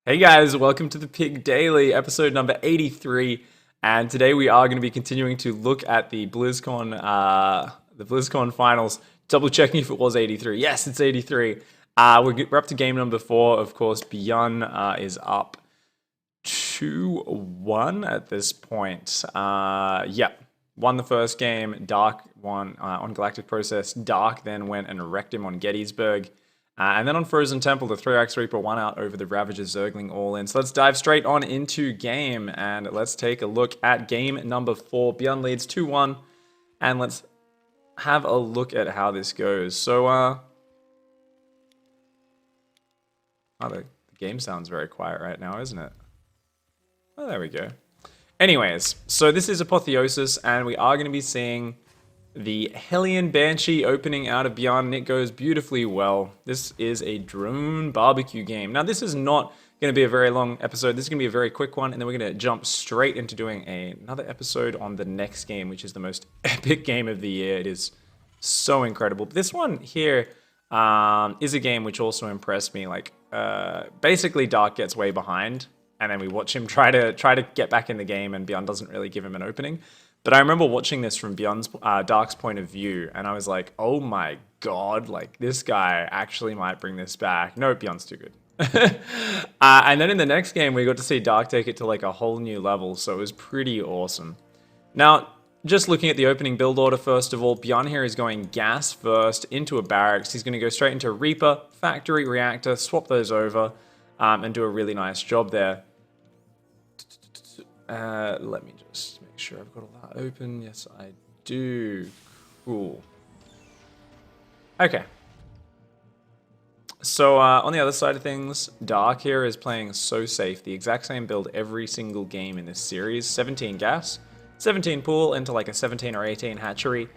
Hey guys, welcome to the PiG Daily, episode number 83. And today we are going to be continuing to look at the BlizzCon finals, double checking if it was 83. Yes, it's 83. We're up to game number 4. Of course, Byun is up 2-1 at this point. Won the first game. Dark won on Galactic Process. Dark then went and wrecked him on Gettysburg. And then on Frozen Temple, the 3x Reaper won out over the Ravager Zergling all in. So let's dive straight on into game, and let's take a look at game number 4. Byun leads 2-1, and let's have a look at how this goes. So, the game sounds very quiet right now, isn't it? Oh, there we go. Anyways, so this is Apotheosis, and we are going to be seeing the Hellion Banshee opening out of Byun, and it goes beautifully well. This is a drone barbecue game. Now, this is not going to be a very long episode. This is going to be a very quick one, and then we're going to jump straight into doing another episode on the next game, which is the most epic game of the year. It is so incredible. But this one here is a game which also impressed me. Like, basically, Dark gets way behind, and then we watch him try to get back in the game, and Byun doesn't really give him an opening. But I remember watching this from Byun's, Dark's point of view, and I was like, oh my god, like, this guy actually might bring this back. No, Byun's too good. And then in the next game, we got to see Dark take it to, like, a whole new level, so it was pretty awesome. Now, just looking at the opening build order, first of all, Byun here is going gas first into a barracks. He's going to go straight into Reaper, Factory, Reactor, swap those over, and do a really nice job there. Let me just make sure I've got all that open. Yes, I do. Cool. Okay. So on the other side of things, Dark here is playing so safe. The exact same build every single game in this series. 17 gas, 17 pool into like a 17 or 18 hatchery.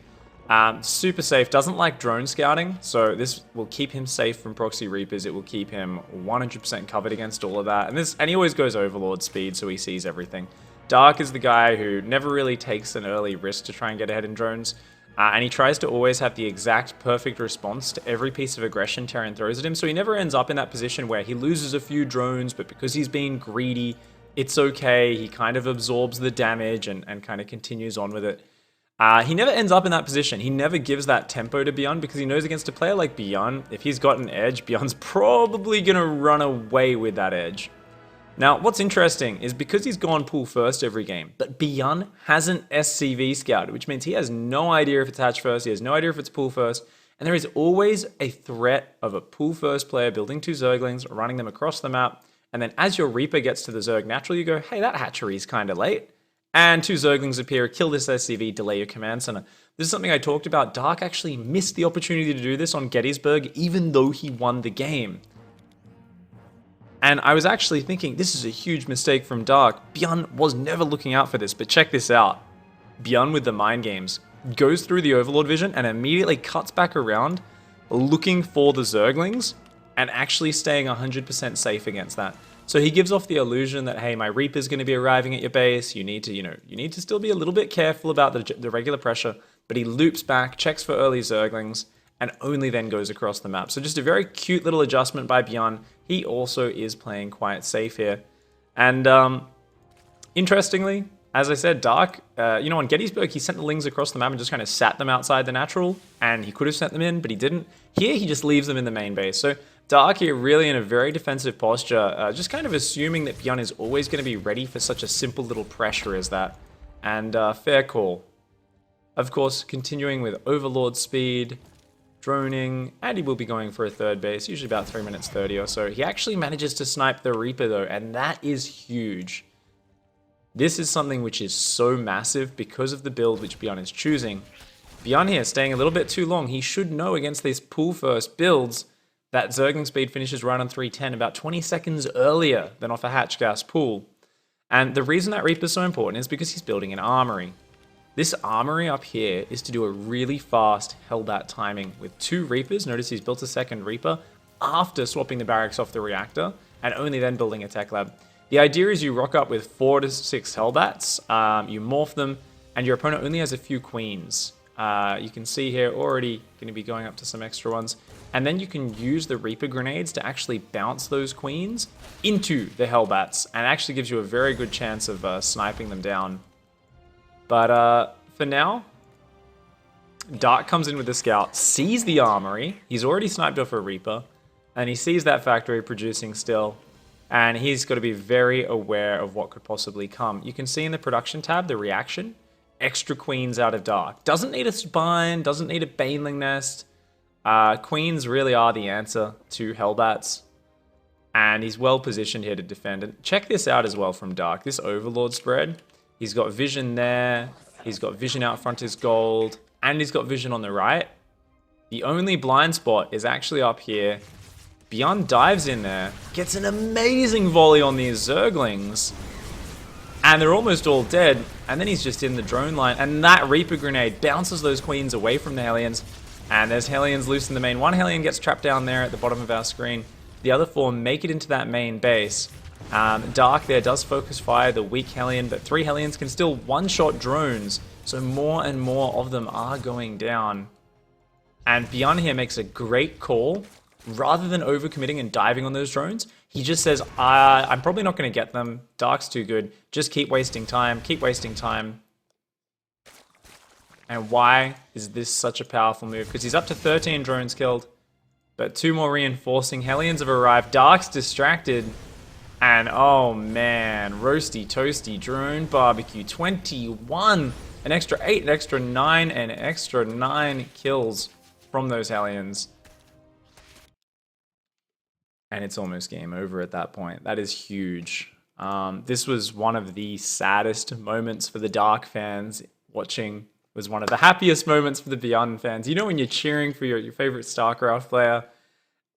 Super safe. Doesn't like drone scouting, so this will keep him safe from proxy reapers. It will keep him 100% covered against all of that. And he always goes overlord speed, so he sees everything. Dark is the guy who never really takes an early risk to try and get ahead in drones. And he tries to always have the exact perfect response to every piece of aggression Terran throws at him. So he never ends up in that position where he loses a few drones, but because he's being greedy, it's okay. He kind of absorbs the damage and kind of continues on with it. He never ends up in that position. He never gives that tempo to Byun because he knows against a player like Byun, if he's got an edge, Byun's probably going to run away with that edge. Now, what's interesting is because he's gone pool first every game, but Byun hasn't SCV scouted, which means he has no idea if it's hatch first, he has no idea if it's pool first, and there is always a threat of a pool first player building 2 Zerglings, running them across the map, and then as your Reaper gets to the Zerg natural, you go, hey, that hatchery's kind of late. And 2 Zerglings appear, kill this SCV, delay your command center. This is something I talked about. Dark actually missed the opportunity to do this on Gettysburg, even though he won the game. And I was actually thinking, this is a huge mistake from Dark. Byun was never looking out for this, but check this out. Byun with the mind games goes through the Overlord vision and immediately cuts back around, looking for the Zerglings, and actually staying 100% safe against that. So he gives off the illusion that, hey, my Reaper's going to be arriving at your base. You need to still be a little bit careful about the regular pressure. But he loops back, checks for early Zerglings, and only then goes across the map. So just a very cute little adjustment by Byun. He also is playing quite safe here. And interestingly, as I said, Dark, on Gettysburg, he sent the Lings across the map and just kind of sat them outside the natural. And he could have sent them in, but he didn't. Here, he just leaves them in the main base. So Dark here really in a very defensive posture, just kind of assuming that Byun is always going to be ready for such a simple little pressure as that. And fair call. Of course, continuing with Overlord speed, droning, and he will be going for a third base, usually about 3 minutes 30 or so. He actually manages to snipe the Reaper though, and that is huge. This is something which is so massive because of the build which Byun is choosing. Byun here staying a little bit too long. He should know against these pool first builds that Zergling speed finishes right on 310 about 20 seconds earlier than off a hatch gas pool. And the reason that Reaper is so important is because he's building an armory. This armory up here is to do a really fast Hellbat timing with 2 Reapers. Notice he's built a second Reaper after swapping the barracks off the reactor and only then building a tech lab. The idea is you rock up with 4 to 6 Hellbats, you morph them, and your opponent only has a few queens. You can see here already going to be going up to some extra ones. And then you can use the Reaper grenades to actually bounce those queens into the Hellbats. And it actually gives you a very good chance of sniping them down. But for now, Dark comes in with the scout, sees the armory. He's already sniped off a Reaper. And he sees that factory producing still. And he's got to be very aware of what could possibly come. You can see in the production tab, the reaction. Extra queens out of Dark. Doesn't need a spine, doesn't need a baneling nest. Queens really are the answer to Hellbats. And he's well positioned here to defend. And check this out as well from Dark. This Overlord spread. He's got vision there. He's got vision out front his gold. And he's got vision on the right. The only blind spot is actually up here. Byun dives in there. Gets an amazing volley on these Zerglings. And they're almost all dead. And then he's just in the drone line. And that Reaper grenade bounces those queens away from the Hellions. And there's Hellions loose in the main. One Hellion gets trapped down there at the bottom of our screen. The other four make it into that main base. Dark there does focus fire the weak Hellion. But 3 Hellions can still one-shot drones. So more and more of them are going down. And Byun here makes a great call. Rather than overcommitting and diving on those drones, he just says, I'm probably not going to get them. Dark's too good. Just keep wasting time. Keep wasting time. And why is this such a powerful move? Because he's up to 13 drones killed. But 2 more reinforcing Hellions have arrived. Dark's distracted. And oh man, roasty toasty drone barbecue. 21. An extra 8, an extra 9, and an extra 9 kills from those Hellions. And it's almost game over at that point. That is huge. This was one of the saddest moments for the Dark fans watching. It was one of the happiest moments for the Byun fans. You know when you're cheering for your favorite StarCraft player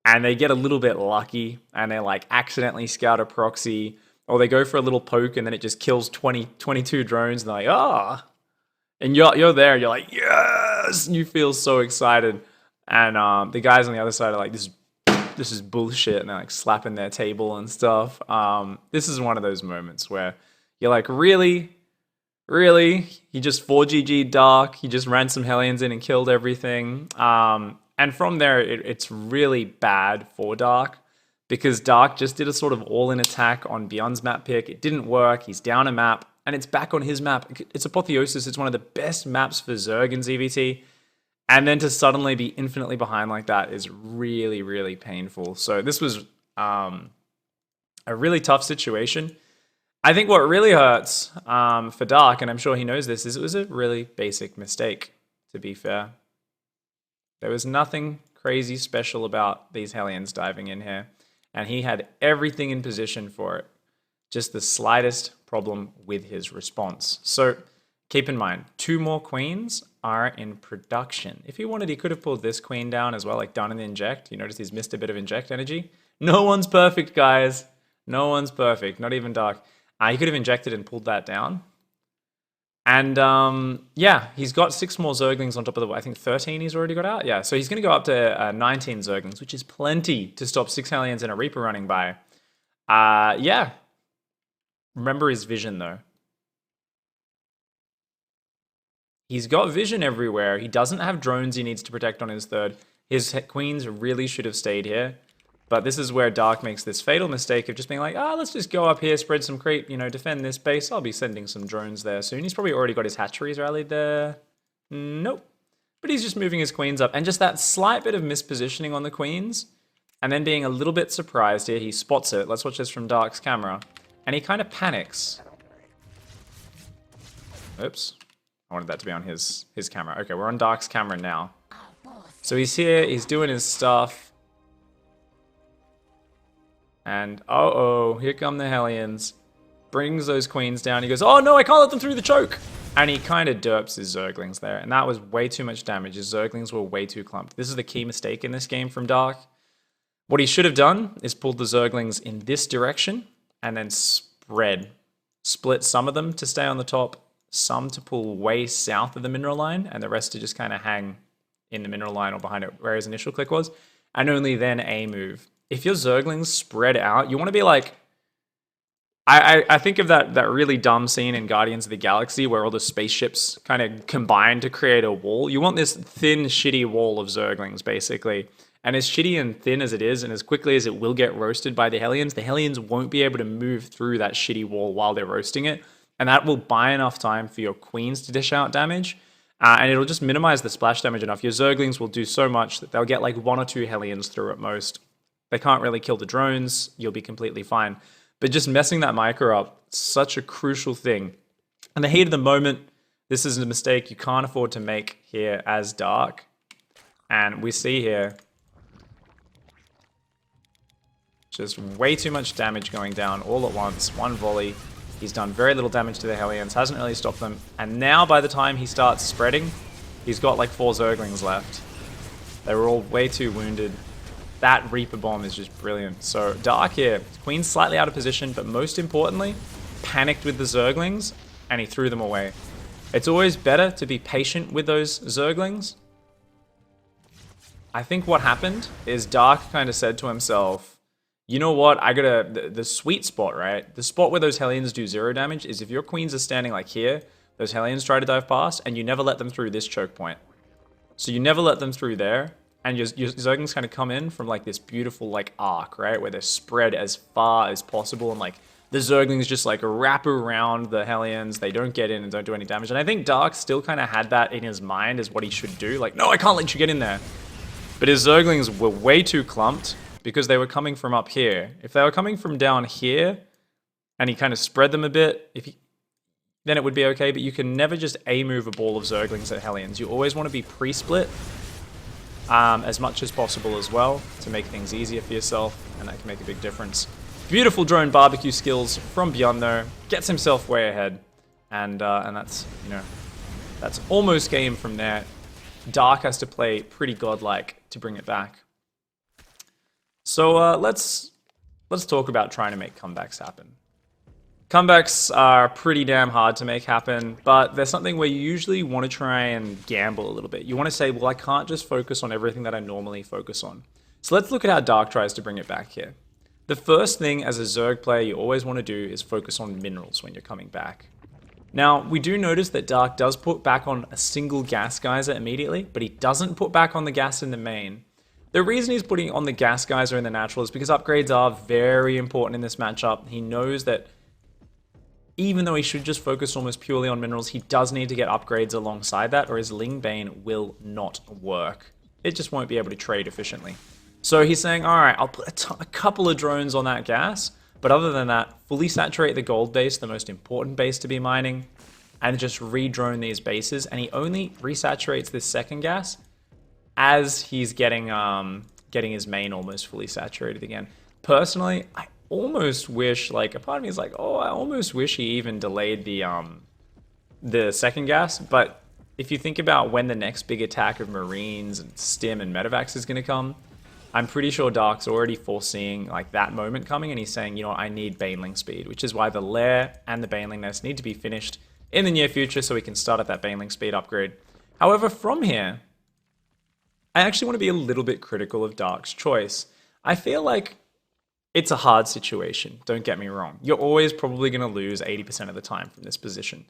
and they get a little bit lucky and they like accidentally scout a proxy or they go for a little poke and then it just kills 22 drones and they're like, ah. And you're there, you're like, yes! And you feel so excited. And the guys on the other side are like, this is bullshit, and they're like slapping their table and stuff. This is one of those moments where you're like, really? Really? He just 4GG'd Dark, he just ran some Hellions in and killed everything. And from there, it's really bad for Dark, because Dark just did a sort of all-in attack on Byun's map pick. It didn't work, he's down a map, and it's back on his map. It's Apotheosis, it's one of the best maps for Zerg in ZVT. And then to suddenly be infinitely behind like that is really, really painful. So this was a really tough situation. I think what really hurts for Dark, and I'm sure he knows this, is it was a really basic mistake, to be fair. There was nothing crazy special about these Hellions diving in here. And he had everything in position for it. Just the slightest problem with his response. So keep in mind, 2 more queens are in production. If he wanted, he could have pulled this queen down as well, like done an inject. You notice he's missed a bit of inject energy. No one's perfect, guys. No one's perfect, not even Dark. He could have injected and pulled that down. And yeah, he's got 6 more Zerglings on top of the, I think 13 he's already got out. Yeah, so he's going to go up to 19 Zerglings, which is plenty to stop 6 Hellions and a Reaper running by. Yeah. Remember his vision, though. He's got vision everywhere. He doesn't have drones he needs to protect on his third. His queens really should have stayed here. But this is where Dark makes this fatal mistake of just being like, let's just go up here, spread some creep, defend this base. I'll be sending some drones there soon. He's probably already got his hatcheries rallied there. Nope. But he's just moving his queens up. And just that slight bit of mispositioning on the queens. And then being a little bit surprised here. He spots it. Let's watch this from Dark's camera. And he kind of panics. Oops. I wanted that to be on his camera. Okay, we're on Dark's camera now. So he's here. He's doing his stuff. And, here come the Hellions. Brings those queens down. He goes, oh no, I can't let them through the choke. And he kind of derps his Zerglings there. And that was way too much damage. His Zerglings were way too clumped. This is the key mistake in this game from Dark. What he should have done is pulled the Zerglings in this direction and then spread. Split some of them to stay on the top, some to pull way south of the mineral line, and the rest to just kind of hang in the mineral line or behind it where his initial click was. And only then a move. If your Zerglings spread out, you want to be like, I think of that really dumb scene in Guardians of the Galaxy where all the spaceships kind of combine to create a wall. You want this thin, shitty wall of Zerglings, basically. And as shitty and thin as it is, and as quickly as it will get roasted by the Hellions won't be able to move through that shitty wall while they're roasting it. And that will buy enough time for your queens to dish out damage. And it'll just minimize the splash damage enough. Your Zerglings will do so much that they'll get like 1 or 2 Hellions through at most. They can't really kill the drones. You'll be completely fine. But just messing that micro up, such a crucial thing. In the heat of the moment, this is a mistake you can't afford to make here as Dark. And we see here just way too much damage going down all at once. One volley. He's done very little damage to the Hellions, hasn't really stopped them. And now by the time he starts spreading, he's got like 4 Zerglings left. They were all way too wounded. That Reaper Bomb is just brilliant. So Dark here, Queen's slightly out of position, but most importantly, panicked with the Zerglings, and he threw them away. It's always better to be patient with those Zerglings. I think what happened is Dark kind of said to himself, you know what, I gotta, the sweet spot, right? The spot where those Hellions do 0 damage is if your queens are standing like here, those Hellions try to dive past, and you never let them through this choke point. So you never let them through there, and your Zerglings kind of come in from like this beautiful like arc, right? Where they're spread as far as possible, and like the Zerglings just like wrap around the Hellions, they don't get in and don't do any damage. And I think Dark still kind of had that in his mind as what he should do. Like, no, I can't let you get in there. But his Zerglings were way too clumped, because they were coming from up here. If they were coming from down here, and he kind of spread them a bit, then it would be okay, but you can never just A-move a ball of Zerglings at Hellions. You always want to be pre-split as much as possible as well, to make things easier for yourself, and that can make a big difference. Beautiful drone barbecue skills from Byun though, gets himself way ahead, and that's, you know, that's almost game from there. Dark has to play pretty godlike to bring it back. So let's talk about trying to make comebacks happen. Comebacks are pretty damn hard to make happen, but there's something where you usually want to try and gamble a little bit. You want to say, well, I can't just focus on everything that I normally focus on. So let's look at how Dark tries to bring it back here. The first thing as a Zerg player you always want to do is focus on minerals when you're coming back. Now, we do notice that Dark does put back on a single gas geyser immediately, but he doesn't put back on the gas in the main. The reason he's putting on the gas geyser in the natural is because upgrades are very important in this matchup. He knows that even though he should just focus almost purely on minerals, he does need to get upgrades alongside that, or his Ling Bane will not work. It just won't be able to trade efficiently. So he's saying, all right, I'll put a couple of drones on that gas, but other than that, fully saturate the gold base, the most important base to be mining, and just re-drone these bases. And he only resaturates this second gas as he's getting his main almost fully saturated again. Personally, I almost wish, like, a part of me is like, oh, I almost wish he even delayed the second gas. But if you think about when the next big attack of Marines and Stim and Medivacs is going to come, I'm pretty sure Dark's already foreseeing like that moment coming, and he's saying, you know what, I need Baneling speed, which is why the Lair and the Baneling nest need to be finished in the near future so we can start at that Baneling speed upgrade. However, from here, I actually want to be a little bit critical of Dark's choice. I feel like it's a hard situation, don't get me wrong. You're always probably going to lose 80% of the time from this position.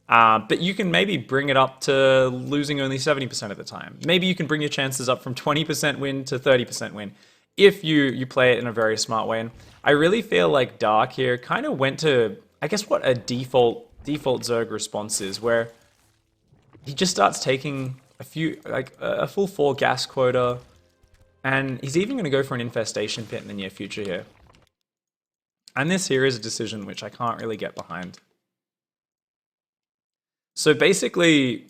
But you can maybe bring it up to losing only 70% of the time. Maybe you can bring your chances up from 20% win to 30% win if you play it in a very smart way. And I really feel like Dark here kind of went to, I guess, what a default Zerg response is, where he just starts taking a full 4 gas quota, and he's even going to go for an infestation pit in the near future here. And this here is a decision which I can't really get behind. So basically,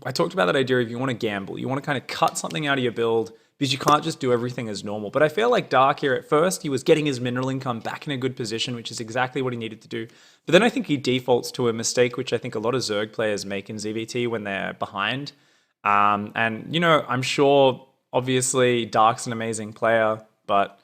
I talked about that idea of you want to gamble. You want to kind of cut something out of your build because you can't just do everything as normal. But I feel like Dark here at first, he was getting his mineral income back in a good position, which is exactly what he needed to do. But then I think he defaults to a mistake, which I think a lot of Zerg players make in ZVT when they're behind. And, you know, I'm sure, obviously, Dark's an amazing player, but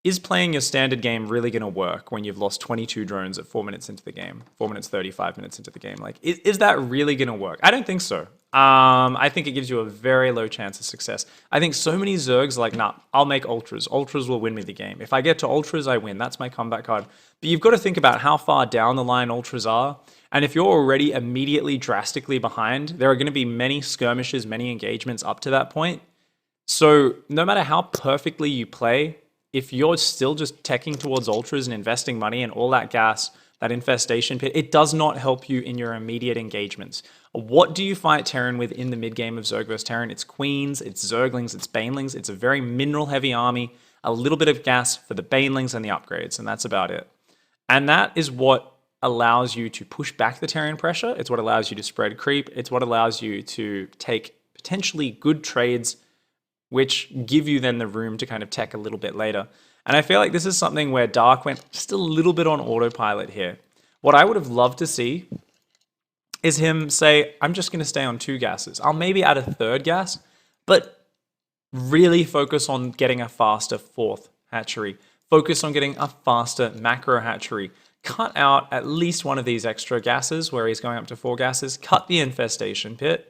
is playing your standard game really going to work when you've lost 22 drones at 4 minutes into the game, 4 minutes 35 minutes into the game? Like, is that really going to work? I don't think so. I think it gives you a very low chance of success. I think so many Zergs are like, nah, I'll make Ultras. Ultras will win me the game. If I get to Ultras, I win. That's my comeback card. But you've got to think about how far down the line Ultras are. And if you're already immediately drastically behind, there are going to be many skirmishes, many engagements up to that point. So no matter how perfectly you play, if you're still just teching towards Ultras and investing money and all that gas, that infestation pit, it does not help you in your immediate engagements. What do you fight Terran with in the mid-game of Zerg vs. Terran? It's Queens, it's Zerglings, it's Banelings. It's a very mineral-heavy army, a little bit of gas for the Banelings and the upgrades, and that's about it. And that is what allows you to push back the Terran pressure. It's what allows you to spread creep. It's what allows you to take potentially good trades which give you then the room to kind of tech a little bit later. And I feel like this is something where Dark went just a little bit on autopilot here. What I would have loved to see is him say, I'm just going to stay on 2 gases. I'll maybe add a 3rd gas, but really focus on getting a faster 4th hatchery. Focus on getting a faster macro hatchery. Cut out at least one of these extra gases where he's going up to 4 gases. Cut the infestation pit.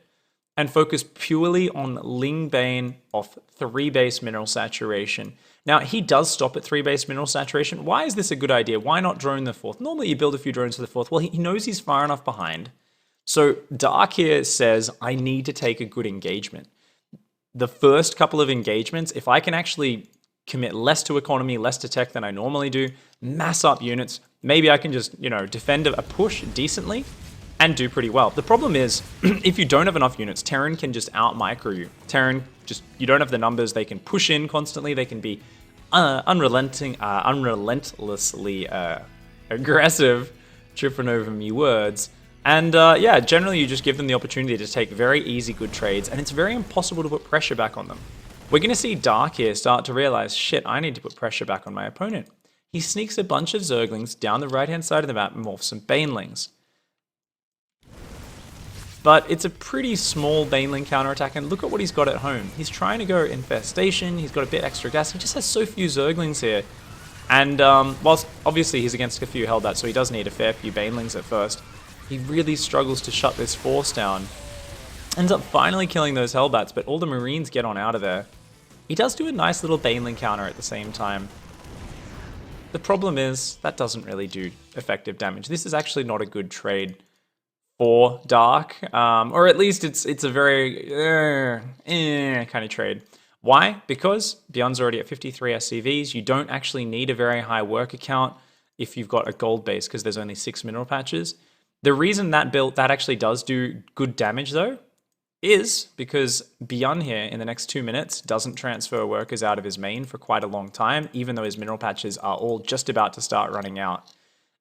And focus purely on Ling Bane off 3 base mineral saturation. Now, he does stop at 3 base mineral saturation. Why is this a good idea? Why not drone the 4th? Normally, you build a few drones for the 4th. Well, he knows he's far enough behind. So Dark here says, I need to take a good engagement. The first couple of engagements, if I can actually commit less to economy, less to tech than I normally do, mass up units, maybe I can just, defend a push decently and do pretty well. The problem is, if you don't have enough units, Terran can just out-micro you. Terran, you don't have the numbers, they can push in constantly, they can be unrelentlessly aggressive, tripping over me words. And yeah, generally you just give them the opportunity to take very easy, good trades, and it's very impossible to put pressure back on them. We're going to see Dark here start to realize, shit, I need to put pressure back on my opponent. He sneaks a bunch of Zerglings down the right-hand side of the map and morphs some Banelings. But it's a pretty small Baneling counterattack, and look at what he's got at home. He's trying to go Infestation, he's got a bit extra gas, he just has so few Zerglings here. And whilst obviously he's against a few Hellbats, so he does need a fair few Banelings at first, he really struggles to shut this force down. Ends up finally killing those Hellbats, but all the Marines get on out of there. He does do a nice little Baneling counter at the same time. The problem is, that doesn't really do effective damage. This is actually not a good trade for Dark, or at least it's a very kind of trade. Why? Because Byun's already at 53 SCVs. You don't actually need a very high worker count if you've got a gold base, because there's only 6 mineral patches. The reason that actually does do good damage though is because Byun here in the next 2 minutes doesn't transfer workers out of his main for quite a long time, even though his mineral patches are all just about to start running out.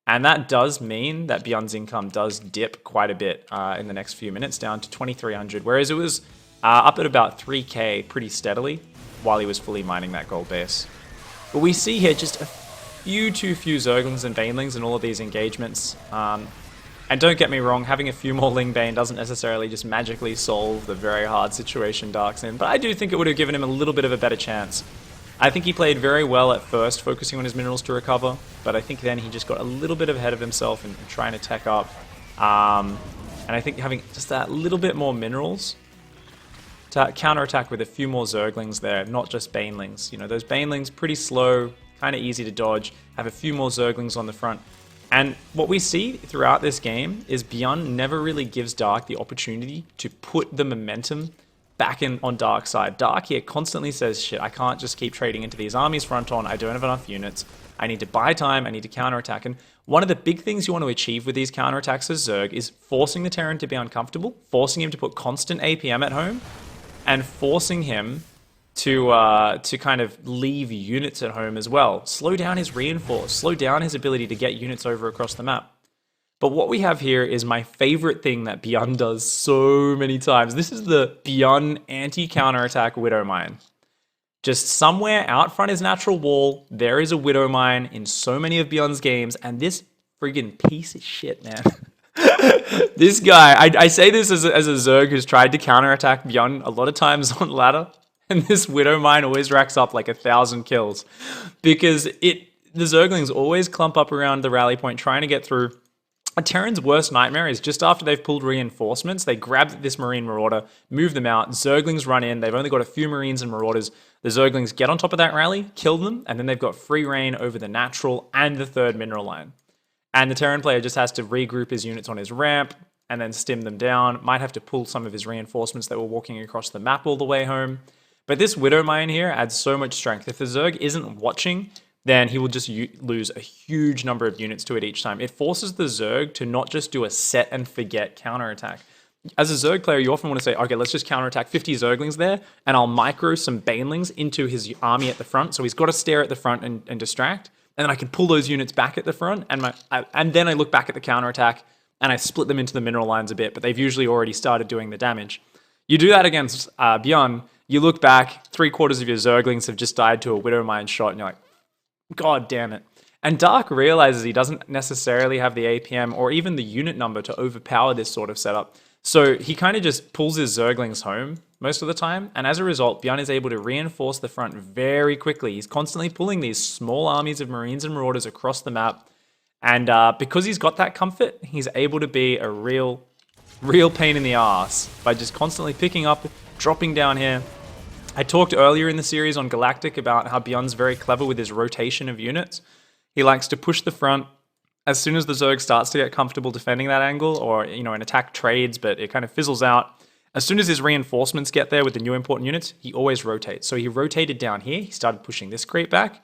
And that does mean that Byun's income does dip quite a bit in the next few minutes, down to 2,300, whereas it was up at about 3k pretty steadily while he was fully mining that gold base. But we see here just a too few Zerglings and Banelings in all of these engagements. And don't get me wrong, having a few more Ling Bane doesn't necessarily just magically solve the very hard situation Dark's in, but I do think it would have given him a little bit of a better chance. I think he played very well at first, focusing on his minerals to recover, but I think then he just got a little bit ahead of himself and trying to tech up. And I think having just that little bit more minerals to counterattack with a few more Zerglings there, not just Banelings. You know, those Banelings, pretty slow, kind of easy to dodge, have a few more Zerglings on the front. And what we see throughout this game is Byun never really gives Dark the opportunity to put the momentum back in on Dark's side. Dark here constantly says, shit, I can't just keep trading into these armies front on, I don't have enough units, I need to buy time, I need to counterattack. And one of the big things you want to achieve with these counterattacks as Zerg is forcing the Terran to be uncomfortable, forcing him to put constant APM at home, and forcing him to kind of leave units at home as well. Slow down his reinforce, slow down his ability to get units over across the map. But what we have here is my favorite thing that Byun does so many times. This is the Byun anti-counterattack Widow Mine. Just somewhere out front his natural wall, there is a Widow Mine in so many of Byun's games, and this friggin' piece of shit, man. This guy, I say this as a Zerg who's tried to counterattack Byun a lot of times on ladder. And this Widow Mine always racks up like 1,000 kills because the Zerglings always clump up around the rally point trying to get through. A Terran's worst nightmare is just after they've pulled reinforcements, they grab this Marine Marauder, move them out, Zerglings run in, they've only got a few Marines and Marauders, the Zerglings get on top of that rally, kill them, and then they've got free reign over the natural and the third mineral line. And the Terran player just has to regroup his units on his ramp and then stim them down, might have to pull some of his reinforcements that were walking across the map all the way home. But this Widow Mine here adds so much strength. If the Zerg isn't watching, then he will just lose a huge number of units to it each time. It forces the Zerg to not just do a set and forget counterattack. As a Zerg player, you often want to say, okay, let's just counterattack 50 Zerglings there, and I'll micro some Banelings into his army at the front, so he's got to stare at the front and distract, and then I can pull those units back at the front, and then I look back at the counterattack, and I split them into the mineral lines a bit, but they've usually already started doing the damage. You do that against Byun, you look back, 3/4 of your Zerglings have just died to a Widow Mine shot, and you're like, God damn it. And Dark realizes he doesn't necessarily have the APM or even the unit number to overpower this sort of setup. So he kind of just pulls his Zerglings home most of the time. And as a result, Byun is able to reinforce the front very quickly. He's constantly pulling these small armies of Marines and Marauders across the map. And because he's got that comfort, he's able to be a real pain in the ass by just constantly picking up, dropping down here. I talked earlier in the series on Galactic about how Byun's very clever with his rotation of units. He likes to push the front as soon as the Zerg starts to get comfortable defending that angle, or an attack trades, but it kind of fizzles out. As soon as his reinforcements get there with the new important units, he always rotates. So he rotated down here, he started pushing this creep back.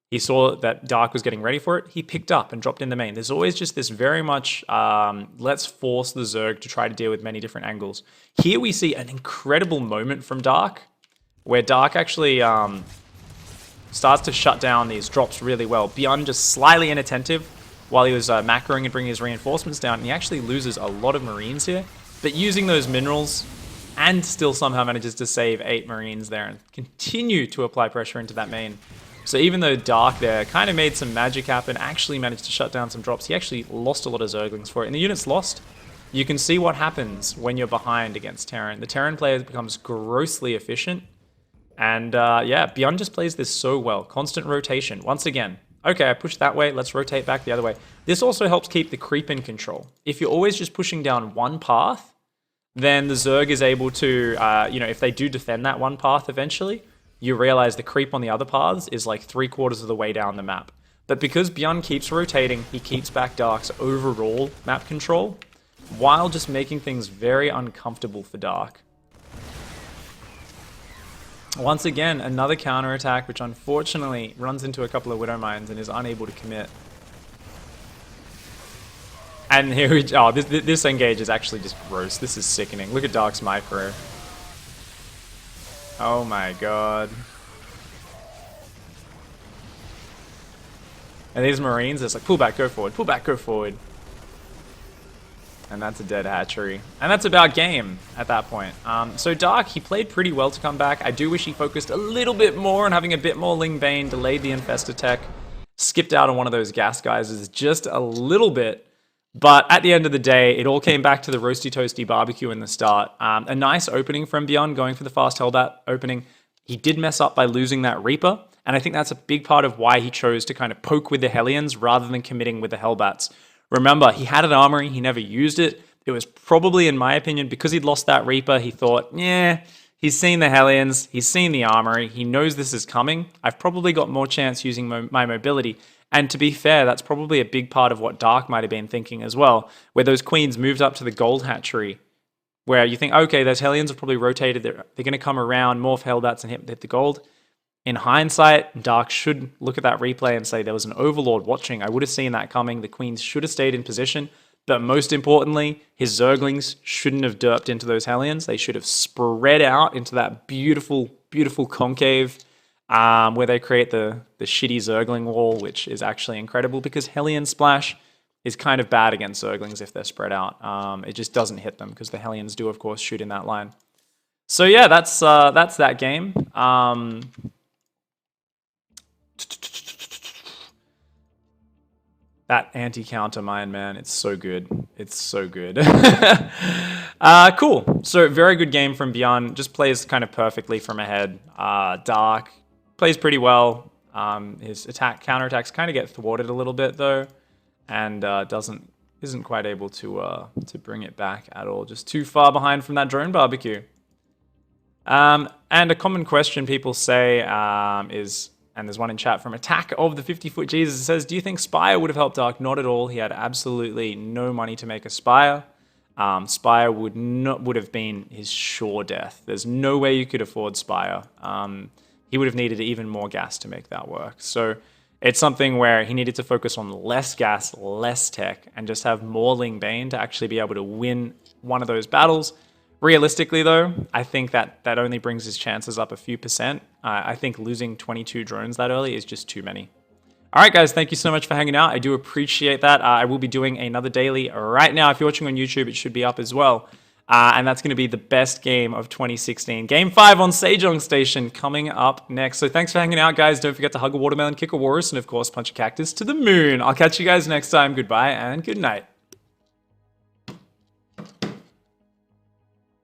He saw that Dark was getting ready for it, he picked up and dropped in the main. There's always just this very much, let's force the Zerg to try to deal with many different angles. Here we see an incredible moment from Dark, where Dark actually starts to shut down these drops really well. Byun just slightly inattentive while he was macroing and bringing his reinforcements down, and he actually loses a lot of Marines here. But using those minerals, and still somehow manages to save 8 Marines there and continue to apply pressure into that main. So even though Dark there kind of made some magic happen, actually managed to shut down some drops, he actually lost a lot of Zerglings for it. And the units lost, you can see what happens when you're behind against Terran. The Terran player becomes grossly efficient. And yeah, Byun just plays this so well. Constant rotation. Once again, okay, I pushed that way, let's rotate back the other way. This also helps keep the creep in control. If you're always just pushing down one path, then the Zerg is able to, if they do defend that one path eventually, you realize the creep on the other paths is like 3/4 of the way down the map. But because Byun keeps rotating, he keeps back Dark's overall map control, while just making things very uncomfortable for Dark. Once again, another counterattack, which unfortunately runs into a couple of Widow Mines and is unable to commit. And here we this engage is actually just gross. This is sickening. Look at Dark's micro. Oh my god. And these Marines, it's like, pull back, go forward, pull back, go forward. And that's a dead hatchery. And that's about game at that point. So Dark, he played pretty well to come back. I do wish he focused a little bit more on having a bit more Ling Bane, delayed the Infestor tech, skipped out on one of those gas guys just a little bit. But at the end of the day, it all came back to the roasty toasty barbecue in the start. A nice opening from Byun, going for the fast Hellbat opening. He did mess up by losing that Reaper. And I think that's a big part of why he chose to kind of poke with the Hellions rather than committing with the Hellbats. Remember, he had an armory, he never used it. It was probably, in my opinion, because he'd lost that Reaper, he thought, yeah, he's seen the Hellions, he's seen the armory, he knows this is coming. I've probably got more chance using my mobility. And to be fair, that's probably a big part of what Dark might have been thinking as well, where those queens moved up to the gold hatchery, where you think, okay, those Hellions have probably rotated, they're going to come around, morph Hellbats and hit the gold. In hindsight, Dark should look at that replay and say there was an Overlord watching. I would have seen that coming. The queens should have stayed in position. But most importantly, his Zerglings shouldn't have derped into those Hellions. They should have spread out into that beautiful, beautiful concave where they create the shitty Zergling wall, which is actually incredible because Hellion Splash is kind of bad against Zerglings if they're spread out. It just doesn't hit them because the Hellions do, of course, shoot in that line. So yeah, that's that game. That anti-counter mine, man, it's so good. It's so good. Cool. So very good game from Byun. Just plays kind of perfectly from ahead. Dark plays pretty well. His counterattacks kind of get thwarted a little bit though, and isn't quite able to bring it back at all. Just too far behind from that drone barbecue. And a common question people say is, and there's one in chat from Attack of the 50-Foot Jesus. It says, do you think Spire would have helped Dark? Not at all. He had absolutely no money to make a Spire. Spire would have been his sure death. There's no way you could afford Spire. He would have needed even more gas to make that work. So it's something where he needed to focus on less gas, less tech, and just have more Ling Bane to actually be able to win one of those battles. Realistically, though, I think that only brings his chances up a few percent. I think losing 22 drones that early is just too many. All right, guys, thank you so much for hanging out. I do appreciate that. I will be doing another daily right now. If you're watching on YouTube, it should be up as well. And that's going to be the best game of 2016. Game 5 on Sejong Station coming up next. So thanks for hanging out, guys. Don't forget to hug a watermelon, kick a walrus, and of course, punch a cactus to the moon. I'll catch you guys next time. Goodbye and good night.